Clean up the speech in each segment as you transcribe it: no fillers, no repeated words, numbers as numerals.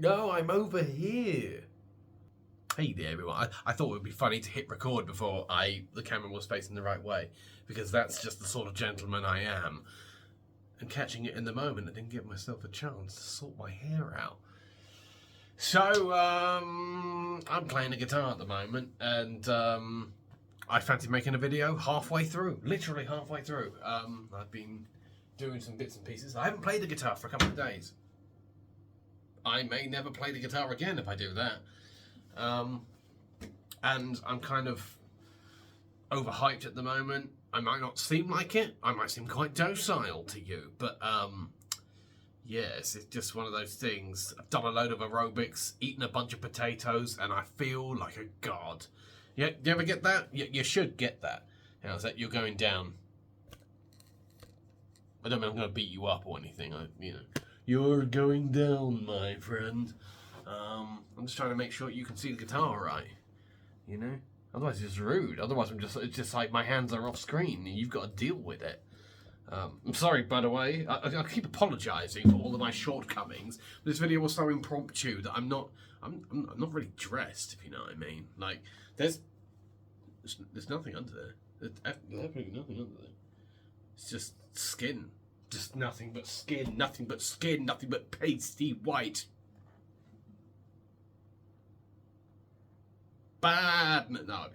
No, I'm over here. Hey there, everyone. I thought it would be funny to hit record before the camera was facing the right way, because that's just the sort of gentleman I am. And catching it in the moment, I didn't give myself a chance to sort my hair out. So, I'm playing the guitar at the moment, and I fancy making a video halfway through, literally halfway through. I've been doing some bits and pieces. I haven't played the guitar for a couple of days. I may never play the guitar again if I do that. And I'm kind of overhyped at the moment. I might not seem like it. I might seem quite docile to you, but yes, it's just one of those things. I've done a load of aerobics, eaten a bunch of potatoes, and I feel like a god. Yeah, you ever get that? You should get that. How's that? You're going down. I don't mean I'm going to beat you up or anything. You're going down, my friend. I'm just trying to make sure you can see the guitar right. You know? Otherwise it's rude. Otherwise it's just like my hands are off screen and you've got to deal with it. I'm sorry, by the way. I keep apologising for all of my shortcomings. This video was so impromptu that I'm not really dressed, if you know what I mean. Like, there's nothing under there. There's absolutely nothing under there. It's just skin. Just nothing but skin, nothing but skin, nothing but pasty white. Bad. No.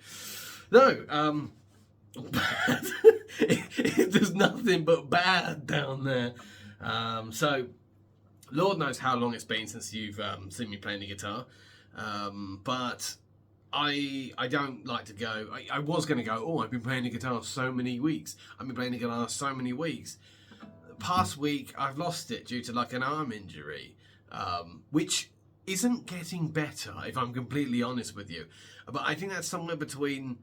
Bad. There's nothing but bad down there. So, Lord knows how long it's been since you've seen me playing the guitar. But I don't like to go. I was going to go, oh, I've been playing the guitar so many weeks. I've been playing the guitar so many weeks. Past week, I've lost it due to like an arm injury, which isn't getting better, if I'm completely honest with you. But I think that's somewhere between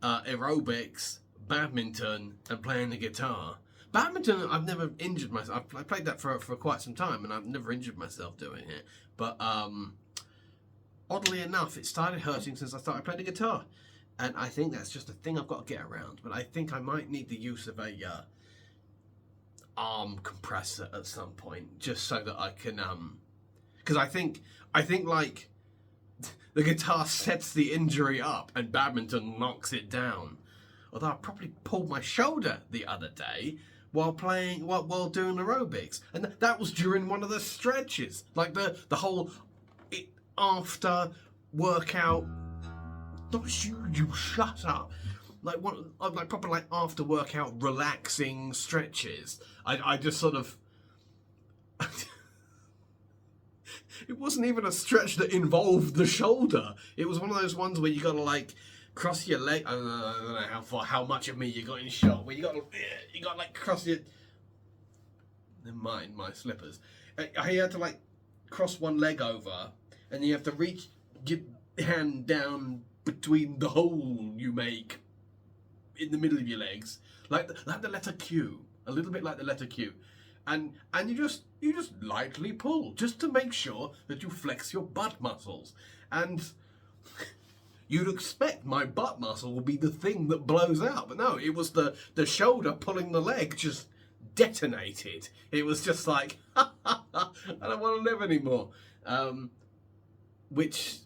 aerobics, badminton, and playing the guitar. Badminton, I've never injured myself. I played that for quite some time, and I've never injured myself doing it. But oddly enough, it started hurting since I started playing the guitar. And I think that's just a thing I've got to get around. But I think I might need the use of a arm compressor at some point, just so that I can because I think like the guitar sets the injury up and badminton knocks it down. Although I probably pulled my shoulder the other day while doing aerobics, and that was during one of the stretches, like the whole after workout. Not you shut up. Like proper like after workout relaxing stretches. I just sort of. It wasn't even a stretch that involved the shoulder. It was one of those ones where you gotta like cross your leg. I don't know how much of me you got in shot. Where you got like cross your. Never mind my slippers. I had to like cross one leg over, and you have to reach your hand down between the hole you make in the middle of your legs, like the letter Q, a little bit like the letter Q, and you just lightly pull just to make sure that you flex your butt muscles, and you'd expect my butt muscle will be the thing that blows out, but no, it was the shoulder pulling the leg just detonated. It was just like I don't want to live anymore, which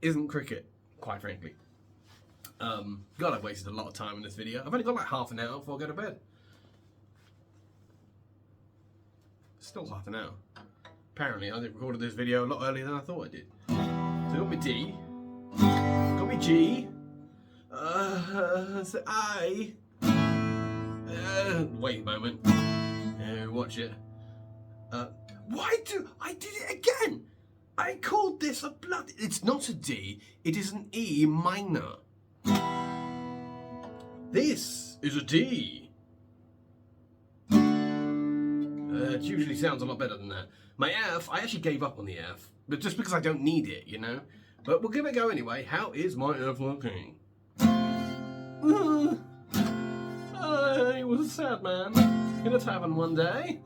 isn't cricket, quite frankly. God, I've wasted a lot of time in this video. I've only got like half an hour before I go to bed. Still half an hour. Apparently, I recorded this video a lot earlier than I thought I did. So I got my D, got my G, so I. Wait a moment. Watch it. I did it again? I called this a bloody. It's not a D. It is an E minor. This is a D. It usually sounds a lot better than that. My F, I actually gave up on the F, but just because I don't need it, you know. But we'll give it a go anyway. How is my F looking? He was a sad man in a tavern one day.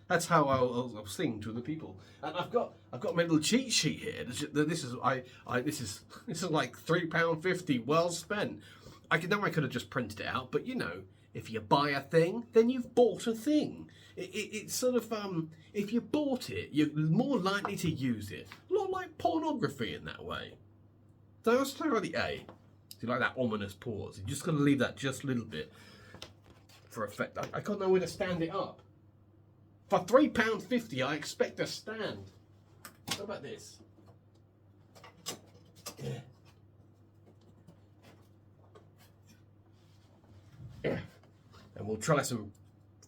That's how I'll sing to the people. And I've got my little cheat sheet here. This is like £3.50 well spent. I could have just printed it out, but you know, if you buy a thing, then you've bought a thing. It's sort of, if you bought it, you're more likely to use it. A lot like pornography in that way. So let's try the A. So you like that ominous pause. You're just going to leave that just a little bit for effect. I can't know where to stand it up. For £3.50, I expect a stand. How about this? Yeah. Yeah. And we'll try some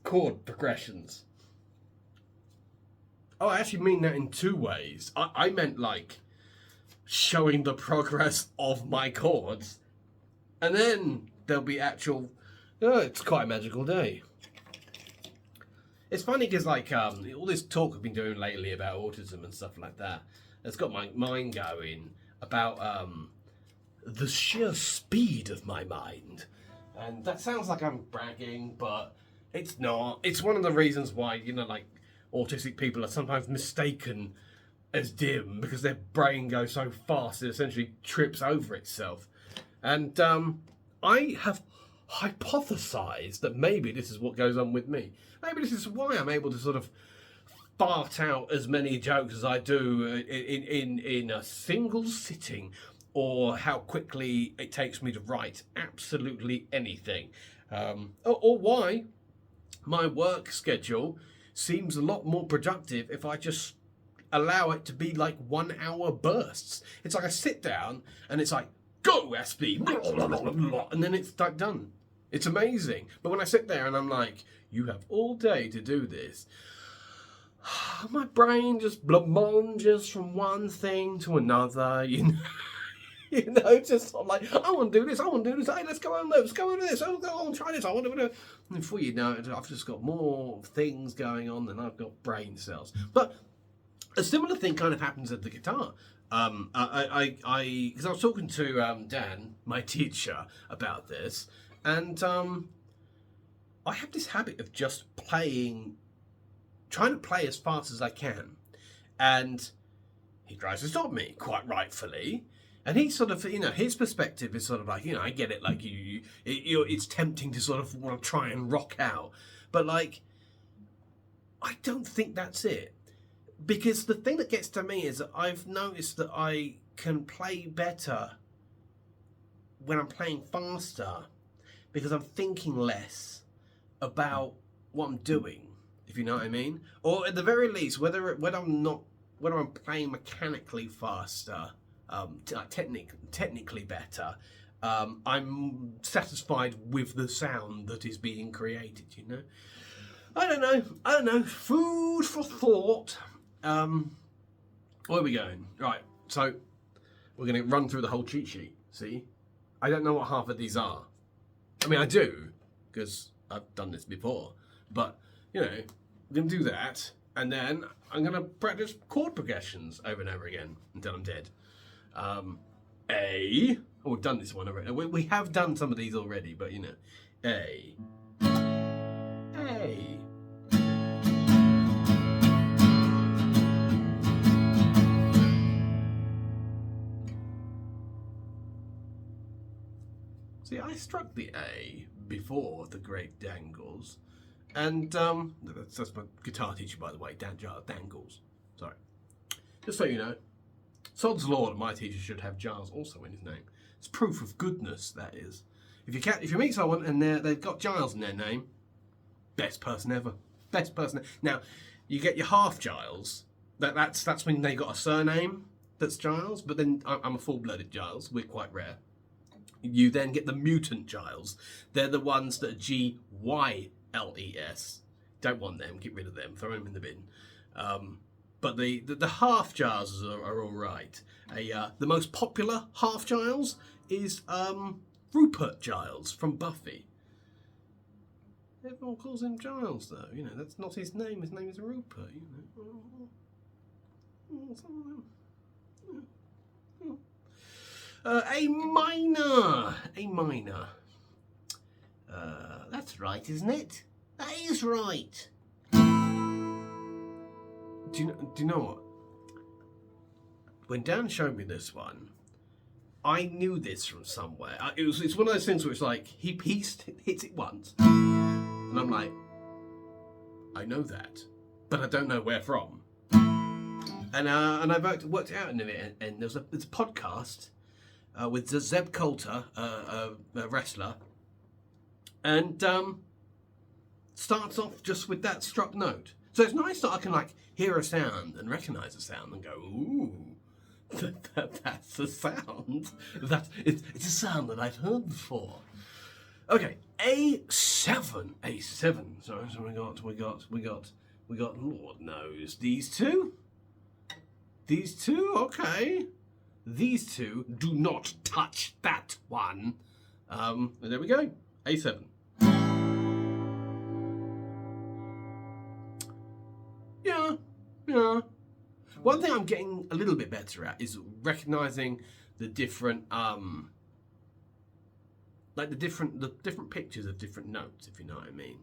chord progressions. Oh, I actually mean that in two ways. I meant like showing the progress of my chords, and then there'll be actual. Oh, it's quite a magical day. It's funny because like all this talk I've been doing lately about autism and stuff like that, it's got my mind going about the sheer speed of my mind. And that sounds like I'm bragging, but it's not. It's one of the reasons why, you know, like autistic people are sometimes mistaken as dim because their brain goes so fast it essentially trips over itself. And I have hypothesized that maybe this is what goes on with me. Maybe this is why I'm able to sort of fart out as many jokes as I do in a single sitting, or how quickly it takes me to write absolutely anything, or why my work schedule seems a lot more productive if I just allow it to be like 1 hour bursts. It's like I sit down and it's like, go SP, and then it's like done. It's amazing. But when I sit there and I'm like, you have all day to do this, my brain just blancmanges from one thing to another, you know. You know, just sort of like, I want to do this, I want to do this, hey, let's go on this, oh, go on, try this, I want to do it. And before you know it, I've just got more things going on than I've got brain cells. But a similar thing kind of happens at the guitar. Because I was talking to Dan, my teacher, about this, and I have this habit of just trying to play as fast as I can, and he tries to stop me, quite rightfully. And he sort of, you know, his perspective is sort of like, you know, I get it, like it's tempting to sort of want to try and rock out, but like, I don't think that's it. Because the thing that gets to me is that I've noticed that I can play better when I'm playing faster, because I'm thinking less about what I'm doing, if you know what I mean. Or at the very least, whether I'm playing mechanically faster, technically better, I'm satisfied with the sound that is being created, you know. I don't know. Food for thought. Where are we going? Right, so we're going to run through the whole cheat sheet. See, I don't know what half of these are. I mean, I do, because I've done this before. But, you know, I'm going to do that, and then I'm going to practice chord progressions over and over again until I'm dead. A. Oh, we've done this one already. We have done some of these already, but, you know. A. A. See, I struck the A before the Great Dangles, and that's my guitar teacher, by the way, Dangles. Sorry. Just so you know, Sod's Law, my teacher should have Giles also in his name. It's proof of goodness, that is. If you meet someone and they've got Giles in their name, best person ever. Best person. Now, you get your half Giles. That's when they got a surname that's Giles. But then I'm a full-blooded Giles. We're quite rare. You then get the mutant Giles. They're the ones that are Gyles. Don't want them. Get rid of them. Throw them in the bin. But the half Giles are all right. The most popular half Giles is Rupert Giles from Buffy. Everyone calls him Giles, though. You know, that's not his name. His name is Rupert. You know. A minor. A minor. That's right, isn't it? That is right. Do you know what? When Dan showed me this one, I knew this from somewhere. It's one of those things where it's like he hits it once, and I'm like, I know that, but I don't know where from. And I worked it out in a minute, and there's a podcast with Zeb Coulter, a wrestler, and starts off just with that struck note. So it's nice that I can like hear a sound and recognise a sound and go, ooh, that's a sound. It's a sound that I've heard before. Okay, A7. So we got. Lord knows these two. These two, okay. These two, do not touch that one. And there we go. A7. Yeah. One thing I'm getting a little bit better at is recognizing the different the different pictures of different notes, if you know what I mean.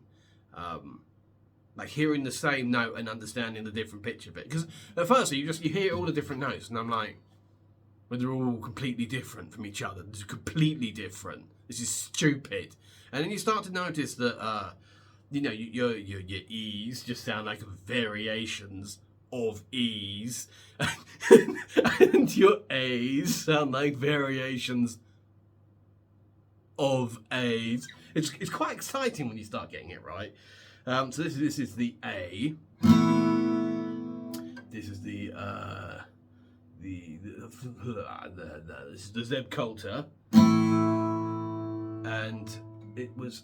Like hearing the same note and understanding the different picture of it. Because at first you hear all the different notes and I'm like, well, they're all completely different from each other. They're completely different. This is stupid. And then you start to notice that your E's just sound like variations of E's, and your A's sound like variations of A's. It's quite exciting when you start getting it right. So this is the A. This is the this is the Zeb Coulter, and it was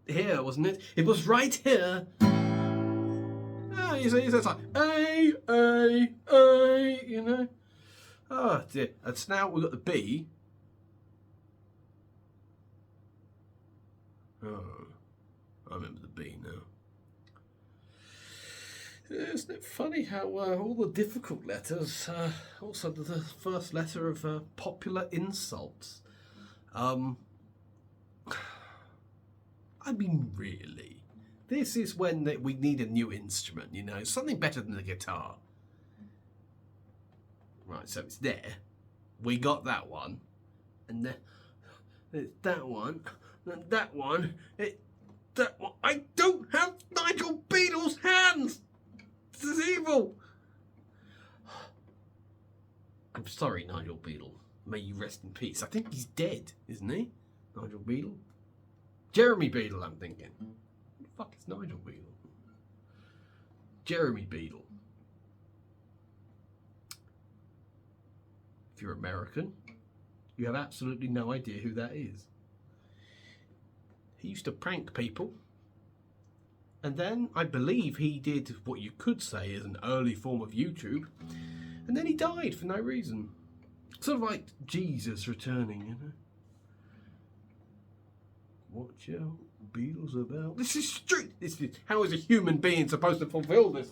here, wasn't it? It was right here. Ah, you see, it's like A, you know. Oh dear. And so now we've got the B. Oh, I remember the B now. Isn't it funny how all the difficult letters, also the first letter of popular insults? I mean, really. This is when we need a new instrument, you know, something better than the guitar. Right, so it's there. We got that one. And then that one. And that one. That one. I don't have Nigel Beadle's hands! This is evil! I'm sorry, Nigel Beadle. May you rest in peace. I think he's dead, isn't he? Nigel Beadle? Jeremy Beadle, I'm thinking. Who the fuck is Nigel Beadle? Jeremy Beadle. If you're American, you have absolutely no idea who that is. He used to prank people. And then I believe he did what you could say is an early form of YouTube. And then he died for no reason. Sort of like Jesus returning, you know. What your Beatles about? This is stupid. How is a human being supposed to fulfill this?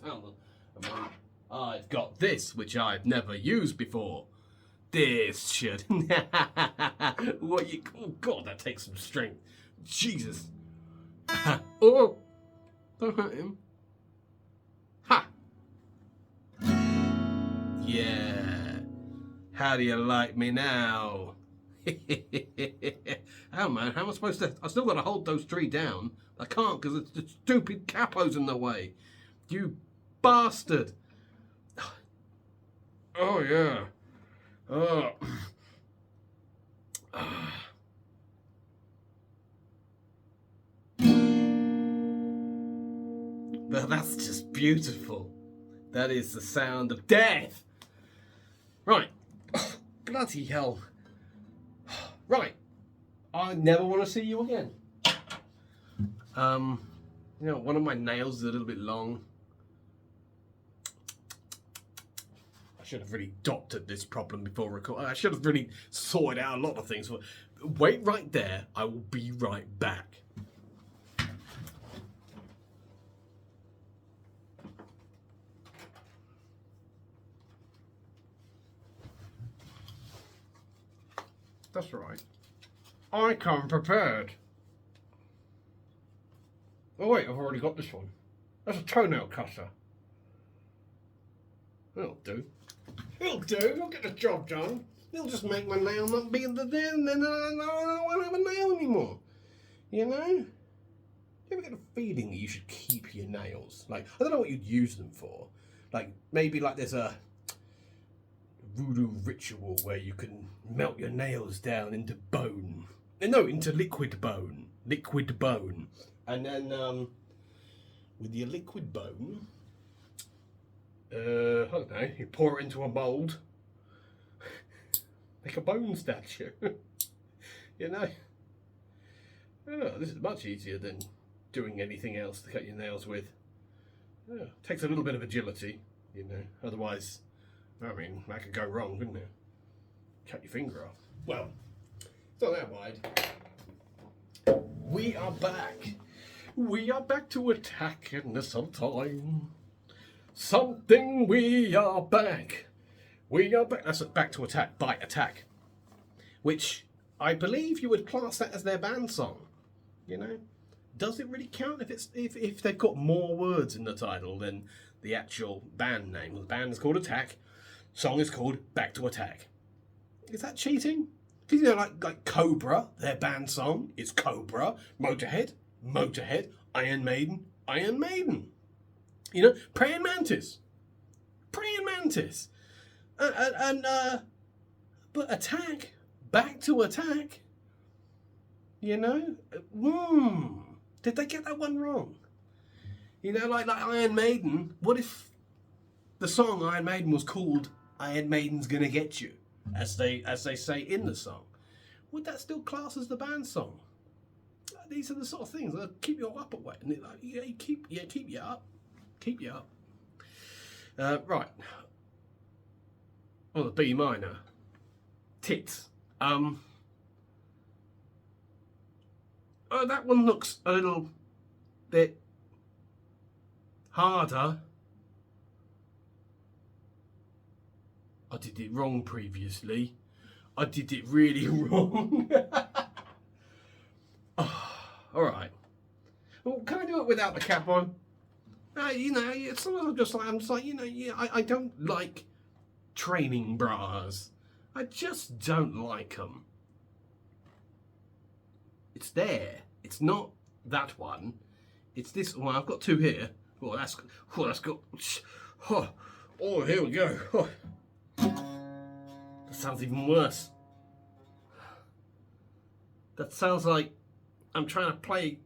I've got this, which I've never used before. This should. What you? Oh God, that takes some strength. Jesus. Oh, don't hurt him. Ha. Yeah. How do you like me now? Oh man, how am I supposed to? I still got to hold those three down. I can't because the stupid capo's in the way. You bastard. Oh yeah. Oh. Well, that's just beautiful. That is the sound of death. Right. Oh, bloody hell. Right. I never want to see you again. You know, one of my nails is a little bit long. I should have really doctored this problem before recording. I should have really sorted out a lot of things. Wait right there. I will be right back. That's right. I come prepared. Oh wait, I've already got this one. That's a toenail cutter. That'll do. It'll do. I'll get the job done. It'll just make my nail not be in the den, and then I won't have a nail anymore. You know? You ever get a feeling that you should keep your nails? Like, I don't know what you'd use them for. Like, maybe like there's a voodoo ritual where you can melt your nails down into bone. No, into liquid bone. Liquid bone. And then, with your liquid bone, I don't know, you pour it into a mould. Make a bone statue. You know? Oh, this is much easier than doing anything else to cut your nails with. Yeah, takes a little bit of agility, you know. Otherwise, I mean, that could go wrong, couldn't it? Cut your finger off. Well, it's not that wide. We are back. We are back to attack in the sometime. Something, we are back. We are back. That's back to attack, bite attack. Which I believe you would class that as their band song. You know? Does it really count if they've got more words in the title than the actual band name? The band is called Attack, song is called Back to Attack. Is that cheating? Because, you know, like Cobra, their band song is Cobra, Motorhead, Motorhead, Iron Maiden, Iron Maiden. You know, Praying Mantis, Praying Mantis. But Attack, Back to Attack, you know, did they get that one wrong? You know, like Iron Maiden, what if the song Iron Maiden was called Iron Maiden's Gonna Get You, as they say in the song? Would that still class as the band song? These are the sort of things that keep you up at weight. And like, keep you up. Keep you up. Right. Oh, the B minor. Tits. Oh, that one looks a little bit harder. I did it wrong previously. I did it really wrong. Oh, all right. Well, can I do it without the cap on? You know, sometimes I'm just like, you know, yeah, I don't like training bras. I just don't like them. It's there. It's not that one. It's this one. I've got two here. Oh, that's good. Oh, here we go. Oh. That sounds even worse. That sounds like I'm trying to play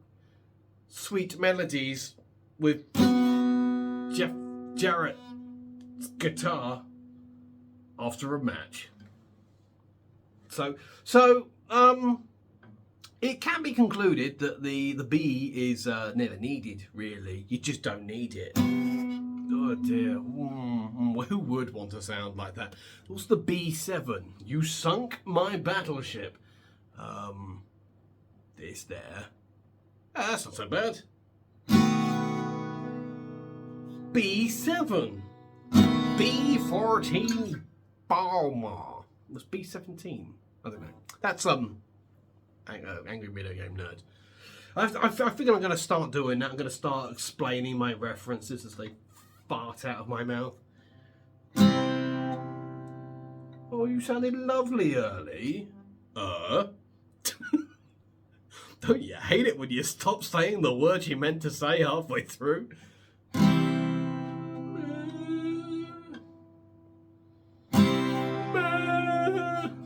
sweet melodies with Jeff Jarrett's guitar after a match. So, it can be concluded that the B is never needed, really. You just don't need it. Oh dear. Who would want to sound like that? What's the B7? You sunk my battleship. This there. That's not so bad. B7. B14 Balmer. It was B17. I don't know. That's Angry Video Game Nerd. I think I'm going to start doing that. I'm going to start explaining my references as they fart out of my mouth. Oh, you sounded lovely early. Don't you hate it when you stop saying the words you meant to say halfway through?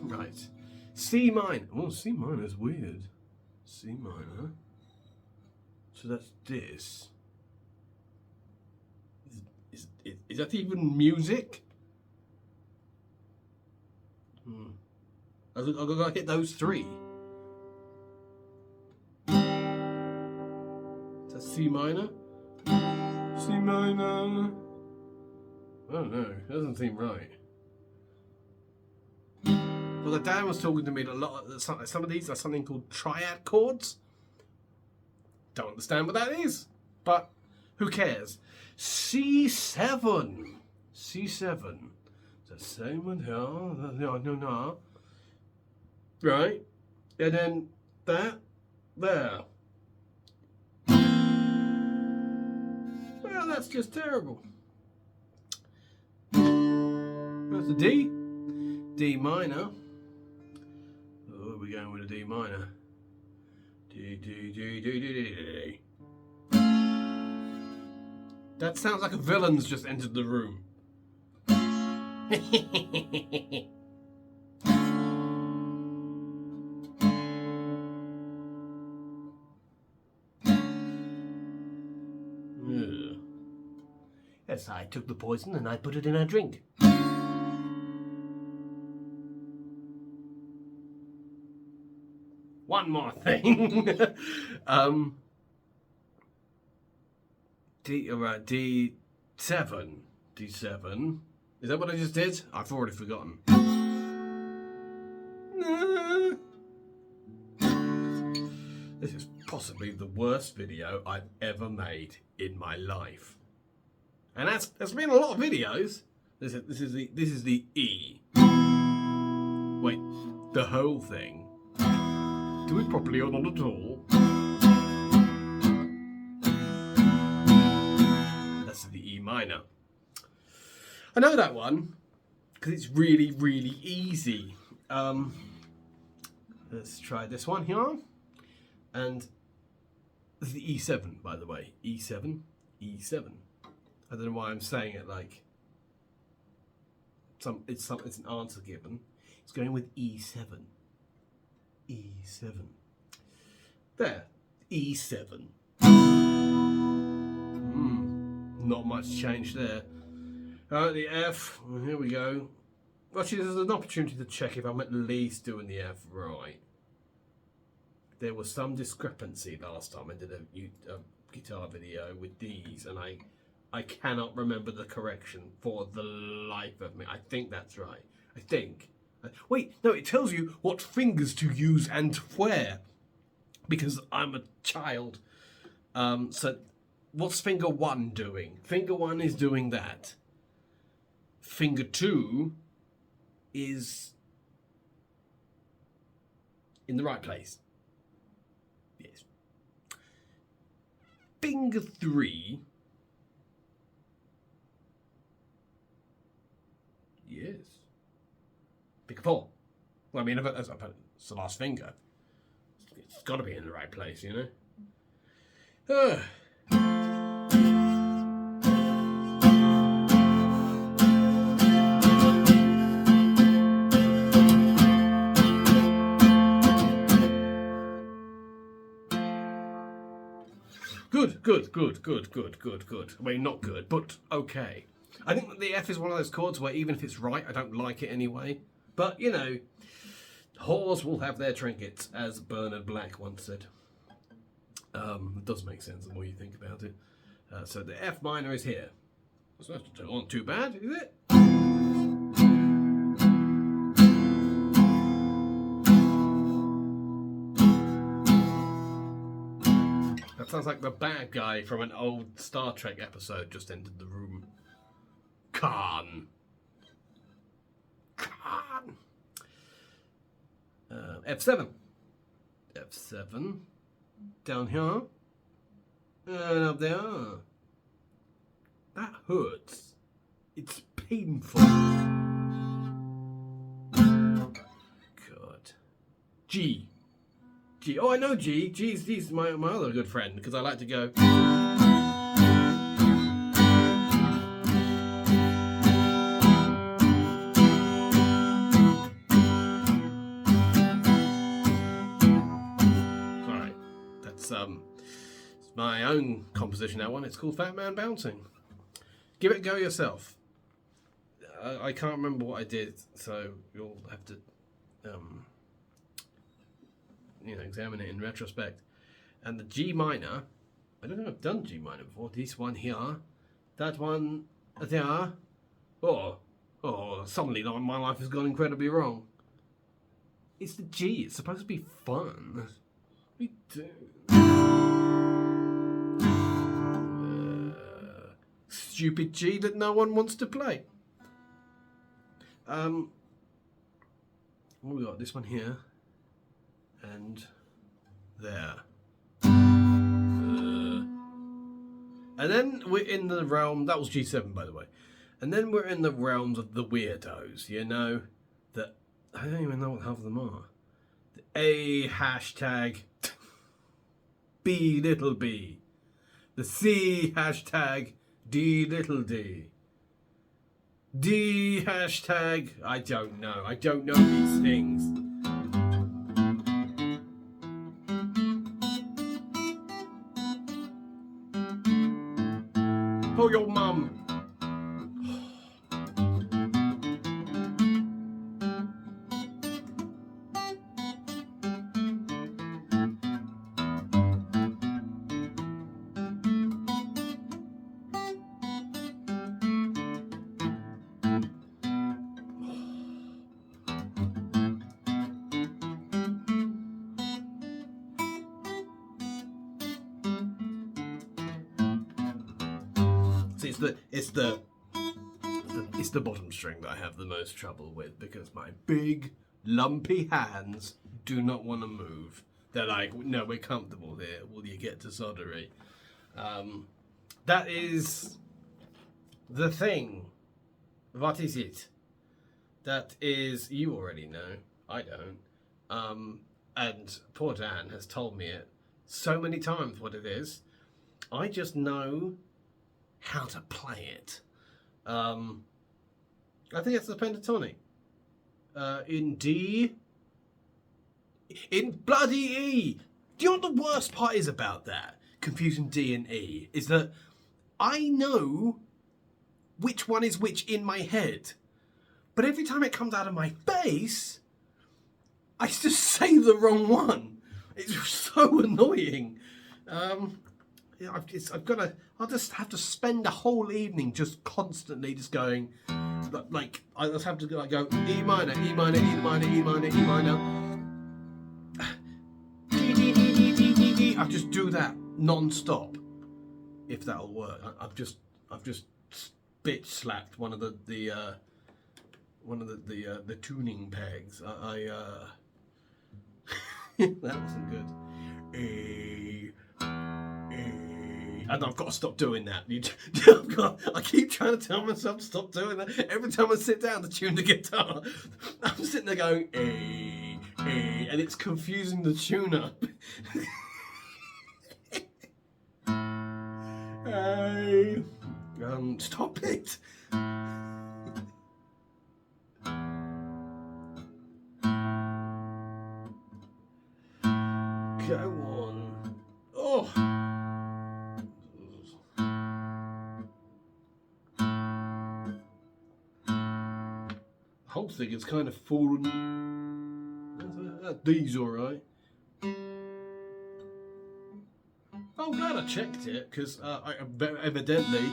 Right. C minor. Oh, C minor is weird. C minor. So that's this. Is that even music? I've got to hit those three. Is that C minor? C minor. I don't know. It doesn't seem right. Well, the dad was talking to me a lot. Some of these are something called triad chords. Don't understand what that is, but who cares? C7. C7. The same one here. No. Right. And then that there. Well, that's just terrible. That's the D. D minor. Oh, we're going with a D minor. D. That sounds like a villain's just entered the room. Yes, I took the poison and I put it in a drink. One more thing. D7. D7. Is that what I just did? I've already forgotten. This is possibly the worst video I've ever made in my life. And there's been a lot of videos. This is the E. Wait, the whole thing. Do it properly or not at all? That's the E minor. I know that one because it's really, really easy. Let's try this one here. And this is the E7, by the way. E7, E7. I don't know why I'm saying it like it's an answer given. It's going with E7. E7. There. E7. Not much change there. The F. Well, here we go. Actually, there's an opportunity to check if I'm at least doing the F right. There was some discrepancy last time I did a guitar video with these, and I cannot remember the correction for the life of me. I think that's right. I think. Wait, no, it tells you what fingers to use and where. Because I'm a child. So, what's finger 1 doing? Finger 1 is doing that. Finger 2 is in the right place. Yes. Finger 3. Yes. Finger 4. Well, I mean, it's the last finger. It's got to be in the right place, you know? Good. I mean, not good, but okay. I think that the F is one of those chords where even if it's right, I don't like it anyway. But, you know, whores will have their trinkets, as Bernard Black once said. It does make sense the more you think about it. So the F minor is here. It's not too bad, is it? That sounds like the bad guy from an old Star Trek episode just entered the room. Khan. F7. F7. Down here. And up there. That hurts. It's painful. God. G. G. Oh, I know G. G's my other good friend because I like to go. Sorry, that's it's my own composition. That one. It's called Fat Man Bouncing. Give it a go yourself. I can't remember what I did, so you'll have to. Examine it in retrospect. And the G minor, I don't know if I've done G minor before. This one here, that one there. Oh, suddenly my life has gone incredibly wrong. It's the G. It's supposed to be fun. We do. Stupid G that no one wants to play. What we got? This one here. And there. And then we're in the realm, that was G7 by the way. And then we're in the realms of the weirdos, you know? The I don't even know what half of them are. The A hashtag B little b. The C hashtag D little d. D hashtag I don't know. I don't know these things. Oh, your mum. See, it's the bottom string that I have the most trouble with because my big lumpy hands do not want to move. They're like, no, we're comfortable here. Will you get to soldery? That is the thing. What is it? That is, you already know. I don't. And poor Dan has told me it so many times what it is. I just know how to play it. I think it's the pentatonic. In D. In bloody E. Do you know what the worst part is about that? Confusing D and E. Is that I know which one is which in my head. But every time it comes out of my face, I just say the wrong one. It's so annoying. I'll just have to spend a whole evening just constantly just going, like I just have to go E minor, E minor, E minor, E minor, E minor. D, D, D, D, D, D, D. I just do that non-stop. If that'll work. I've just bitch slapped one of the tuning pegs. That wasn't good. And I've got to stop doing that. I keep trying to tell myself to stop doing that. Every time I sit down to tune the guitar, I'm sitting there going, and it's confusing the tuner. Stop it. Go on. Oh. Whole thing is kind of fallen. That D's alright. I'm glad I checked it because evidently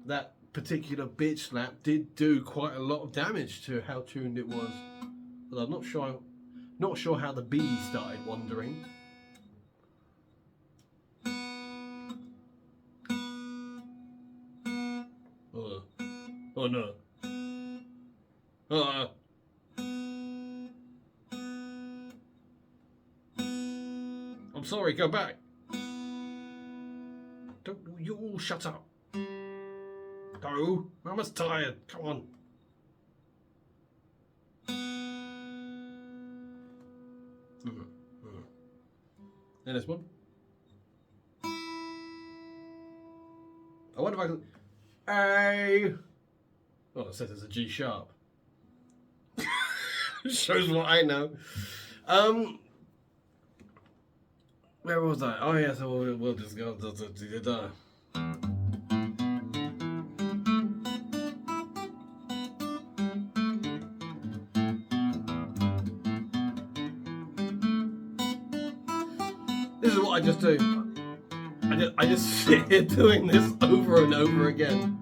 that particular bitch slap did do quite a lot of damage to how tuned it was. But I'm not sure how the B started wandering. Oh no. I'm sorry, go back. Don't you all shut up. Go. Mama's tired. Come on. And this one. I wonder if I can. A. Oh, it says it's a G sharp. Shows what I know. Where was I? Oh yeah, so we'll just go. This is what I just do. I just sit here doing this over and over again.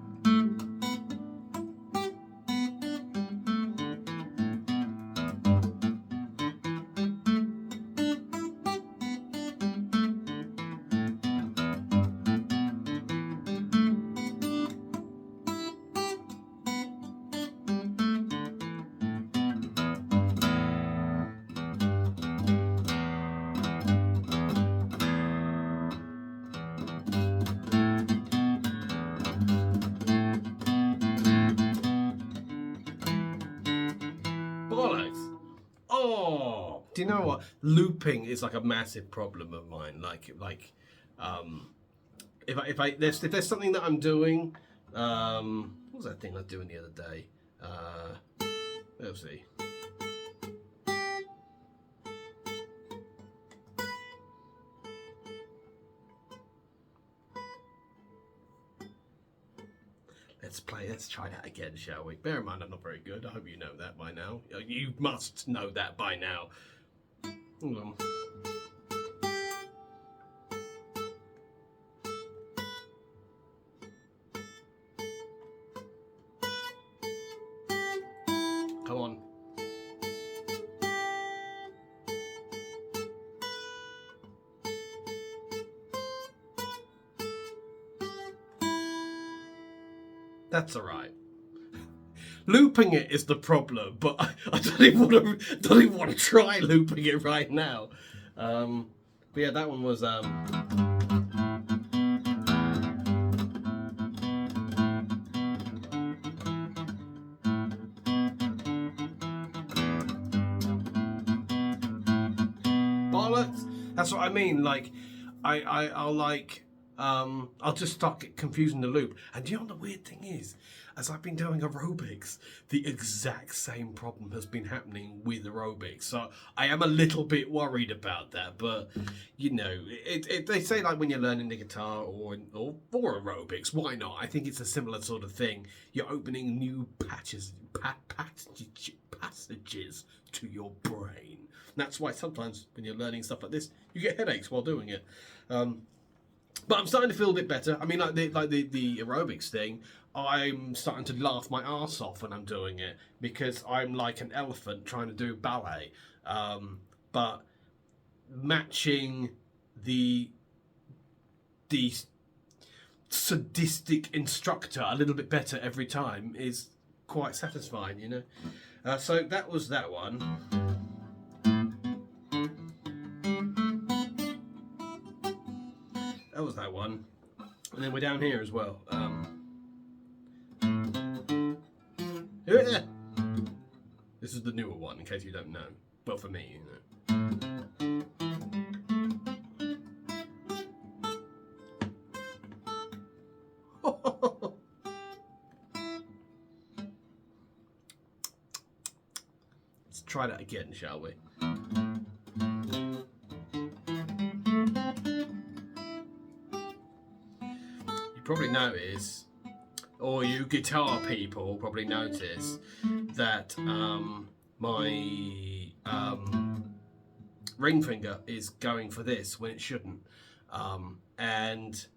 do you know what? Looping is like a massive problem of mine. If there's something that I'm doing, what was that thing I was doing the other day? Let's see. Let's try that again, shall we? Bear in mind, I'm not very good. I hope you know that by now. You must know that by now. Hold on. Come on. That's all right. Looping it is the problem, but I don't even want to try looping it right now. But yeah, that one was. Bollocks. That's what I mean. Like, I'll like. I'll just start confusing the loop. And you know what the weird thing is? As I've been doing aerobics, the exact same problem has been happening with aerobics. So I am a little bit worried about that. But, you know, they say like when you're learning the guitar or aerobics, why not? I think it's a similar sort of thing. You're opening new passages to your brain. And that's why sometimes when you're learning stuff like this, you get headaches while doing it. But I'm starting to feel a bit better. I mean, like the aerobics thing, I'm starting to laugh my arse off when I'm doing it because I'm like an elephant trying to do ballet. But matching the sadistic instructor a little bit better every time is quite satisfying, you know. So that was that one. That was that one. And then we're down here as well. This is the newer one, in case you don't know. Well, for me, you know. Let's try that again, shall we? Probably notice, or you guitar people probably notice that my ring finger is going for this when it shouldn't, and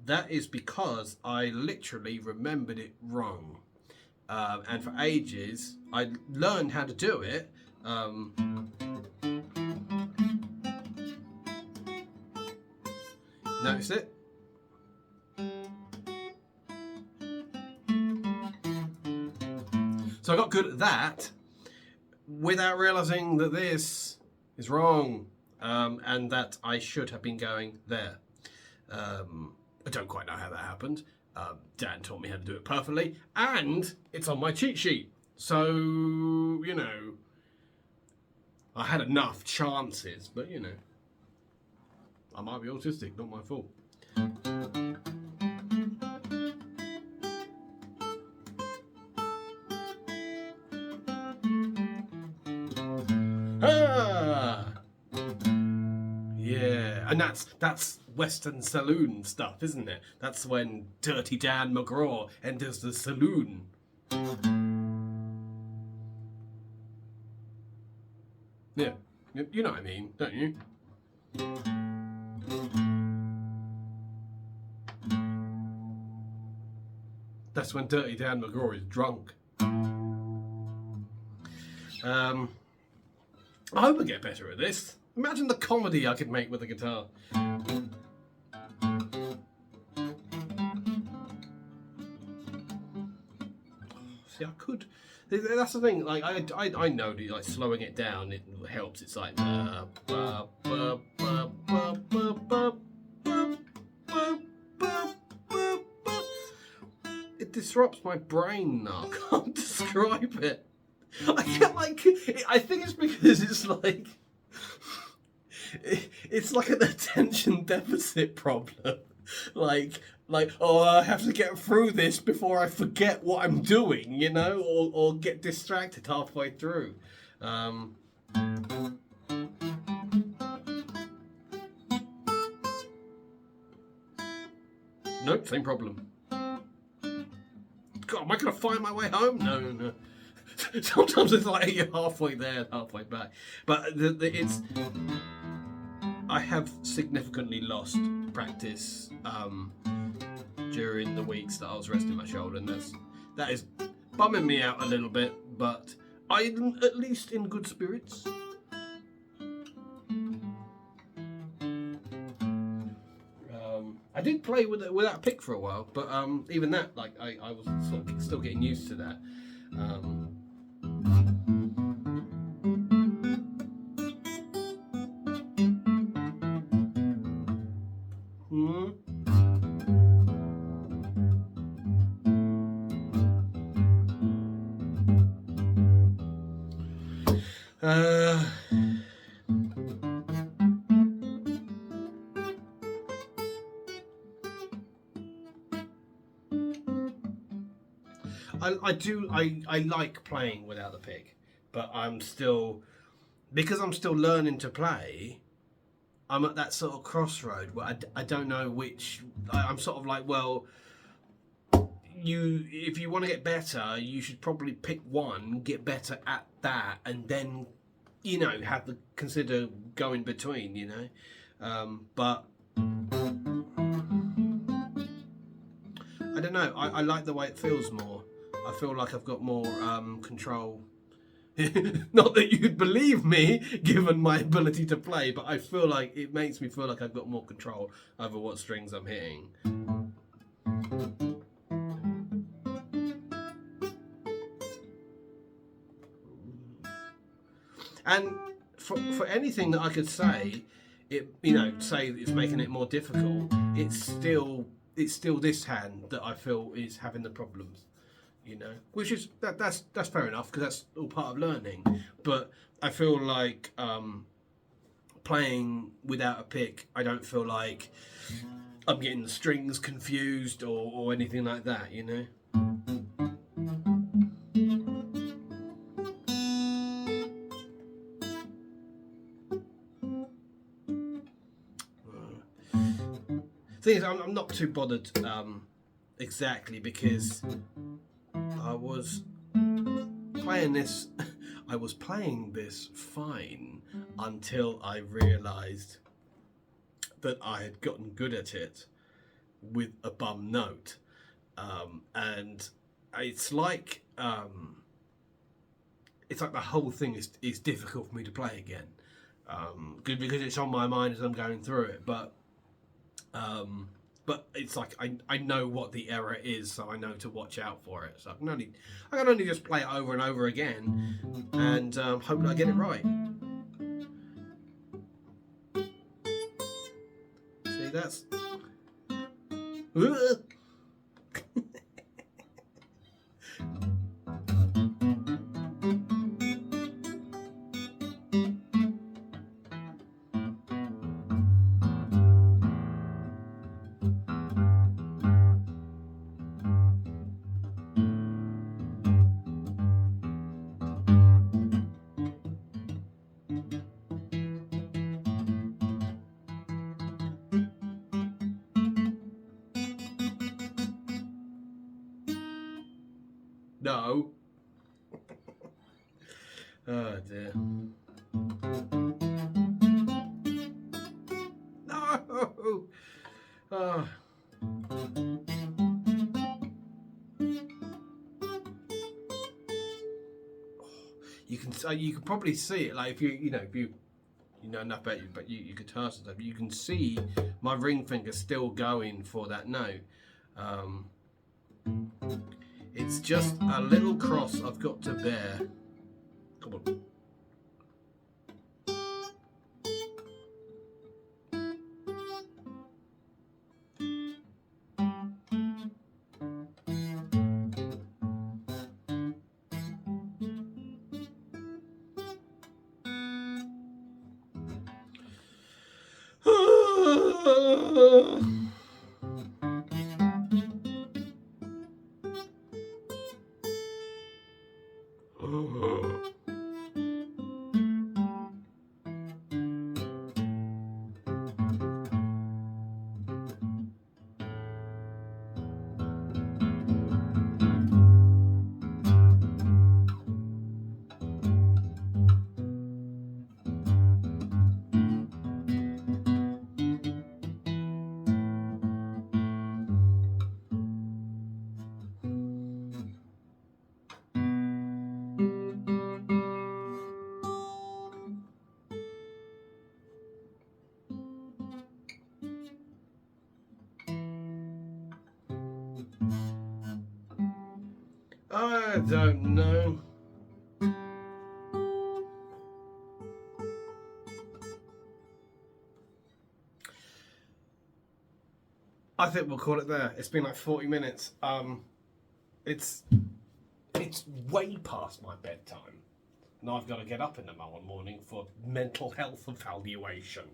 that is because I literally remembered it wrong, and for ages I learned how to do it. Notice it? So I got good at that without realising that this is wrong, and that I should have been going there. I don't quite know how that happened. Dan taught me how to do it perfectly, and it's on my cheat sheet. So, you know, I had enough chances, but, you know, I might be autistic, not my fault. Yeah, and that's Western saloon stuff, isn't it? That's when Dirty Dan McGraw enters the saloon. Yeah, you know what I mean, don't you? That's when Dirty Dan McGraw is drunk. I hope I get better at this. Imagine the comedy I could make with a guitar. See, I could. That's the thing. Like I know that like slowing it down it helps. It's like it disrupts my brain now. I can't describe it. I think it's because it's like it's like an attention deficit problem. Oh, I have to get through this before I forget what I'm doing, or get distracted halfway through. Nope, same problem. God, am I going to find my way home? No. Sometimes it's like you're halfway there, halfway back. But it's. I have significantly lost practice during the weeks that I was resting my shoulder, and that is bumming me out a little bit. But I'm at least in good spirits. I did play without a pick for a while, but even that, I was sort of still getting used to that. Hmm. I like playing without the pick, but because I'm still learning to play, I'm at that sort of crossroad where I don't know which. I'm sort of like, well, if you want to get better, you should probably pick one, get better at that, and then, consider going between, but I don't know. I like the way it feels more. I feel like I've got more control. Not that you'd believe me, given my ability to play, but I feel like it makes me feel like I've got more control over what strings I'm hitting. And for anything that I could say, say it's making it more difficult, it's still this hand that I feel is having the problems. Which is that's fair enough, because that's all part of learning. But I feel like playing without a pick, I don't feel like I'm getting the strings confused or anything like that. Thing is, I'm not too bothered exactly, because I was playing this. I was playing this fine until I realised that I had gotten good at it with a bum note, and it's like the whole thing is difficult for me to play again, good, because it's on my mind as I'm going through it, but it's like I know what the error is, so I know to watch out for it. So I can only just play it over and over again, and hope that I get it right. See, that's. No. Oh dear. No. Oh. You can probably see it, like if you know enough about you, but you guitars and stuff. You can see my ring finger still going for that note. It's just a little cross I've got to bear. Come on. I don't know. I think we'll call it there. It's been like 40 minutes. It's way past my bedtime. And I've got to get up in the morning for mental health evaluation.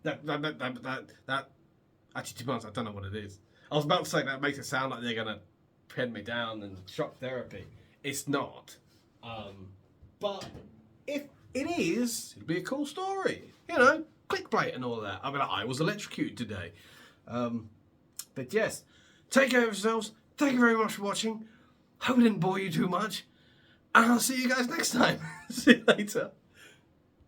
That actually, to be honest, I don't know what it is. I was about to say that makes it sound like they're going to pin me down and shock therapy. It's not. But if it is, it'll be a cool story. You know, clickbait and all that. I mean, I was electrocuted today. But yes, take care of yourselves. Thank you very much for watching. Hope I didn't bore you too much. And I'll see you guys next time. See you later.